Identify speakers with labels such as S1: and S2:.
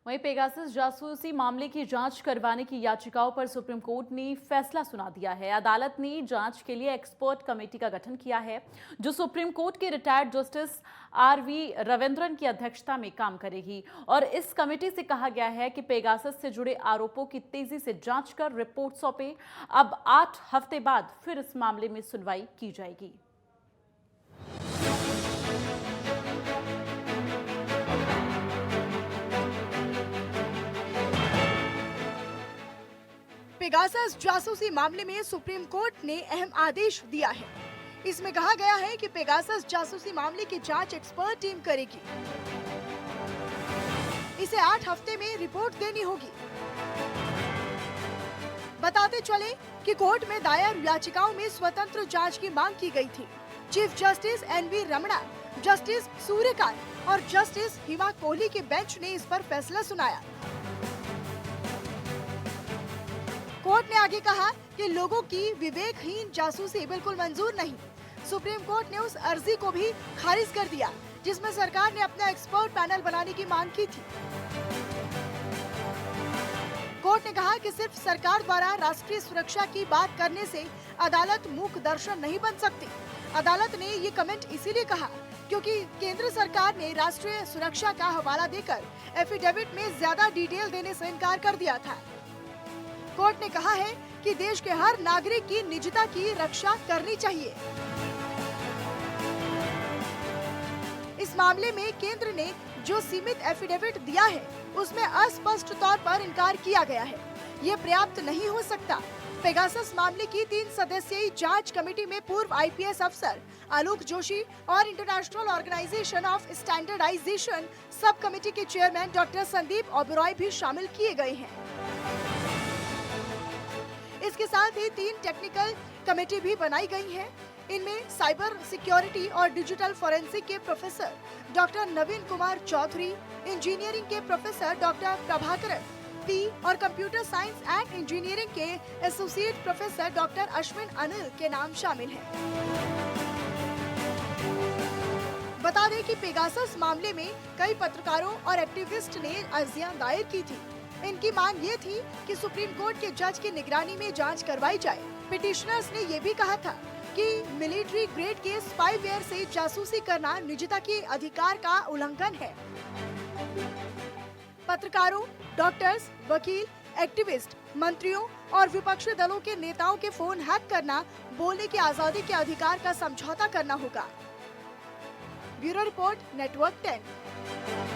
S1: वहीं पेगासस जासूसी मामले की जांच करवाने की याचिकाओं पर सुप्रीम कोर्ट ने फैसला सुना दिया है। अदालत ने जांच के लिए एक्सपर्ट कमेटी का गठन किया है, जो सुप्रीम कोर्ट के रिटायर्ड जस्टिस आर.वी. रविंद्रन की अध्यक्षता में काम करेगी। और इस कमेटी से कहा गया है कि पेगासस से जुड़े आरोपों की तेजी से जांच कर रिपोर्ट सौंपे। अब 8 हफ्ते बाद फिर इस मामले में सुनवाई की जाएगी।
S2: पेगासस जासूसी मामले में सुप्रीम कोर्ट ने अहम आदेश दिया है। इसमें कहा गया है कि पेगासस जासूसी मामले की जांच एक्सपर्ट टीम करेगी। इसे 8 हफ्ते में रिपोर्ट देनी होगी। बताते चले कि कोर्ट में दायर याचिकाओं में स्वतंत्र जांच की मांग की गई थी। Chief justice NV. Ramana, justice Suryakant और जस्टिस हिमा कोहली के बेंच ने इस पर फैसला सुनाया। कोर्ट ने आगे कहा कि लोगों की विवेकहीन जासूसी बिल्कुल मंजूर नहीं। सुप्रीम कोर्ट ने उस अर्जी को भी खारिज कर दिया जिसमें सरकार ने अपना एक्सपर्ट पैनल बनाने की मांग की थी। कोर्ट ने कहा कि सिर्फ सरकार द्वारा राष्ट्रीय सुरक्षा की बात करने से अदालत मूक दर्शन नहीं बन सकती। अदालत ने ये कमेंट इसीलिए कहा क्योंकि केंद्र सरकार ने राष्ट्रीय सुरक्षा का हवाला देकर एफिडेविट में ज्यादा डिटेल देने से इनकार कर दिया था। कोर्ट ने कहा है कि देश के हर नागरिक की निजता की रक्षा करनी चाहिए। इस मामले में केंद्र ने जो सीमित एफिडेविट दिया है उसमें अस्पष्ट तौर पर इनकार किया गया है। ये पर्याप्त नहीं हो सकता। पेगासस मामले की 3 सदस्यीय जांच कमेटी में पूर्व आईपीएस अफसर आलोक जोशी और international organization of standardization sub committee के चेयरमैन डॉक्टर संदीप ओबेरॉय भी शामिल किए गए हैं। इसके साथ ही 3 टेक्निकल कमेटी भी बनाई गई हैं। इनमें साइबर सिक्योरिटी और डिजिटल फोरेंसिक के प्रोफेसर डॉक्टर नवीन कुमार चौधरी, इंजीनियरिंग के प्रोफेसर डॉक्टर प्रभाकरन पी और कंप्यूटर साइंस एंड इंजीनियरिंग के associate professor doctor Ashwin Anil के नाम शामिल हैं। बता दें कि पेगासस मामले में कई पत्रकारों और एक्टिविस्ट ने अर्जियां दायर की थी। इनकी मांग ये थी कि सुप्रीम कोर्ट के जज की निगरानी में जांच करवाई जाए। पिटिशनर्स ने ये भी कहा था कि मिलिट्री ग्रेड के स्पाईवेयर से जासूसी करना निजता के अधिकार का उल्लंघन है। पत्रकारों, डॉक्टर्स, वकील, एक्टिविस्ट, मंत्रियों और विपक्षी दलों के नेताओं के फोन हैक करना बोलने की आजादी के अधिकार का समझौता करना होगा। Bureau report, network 10।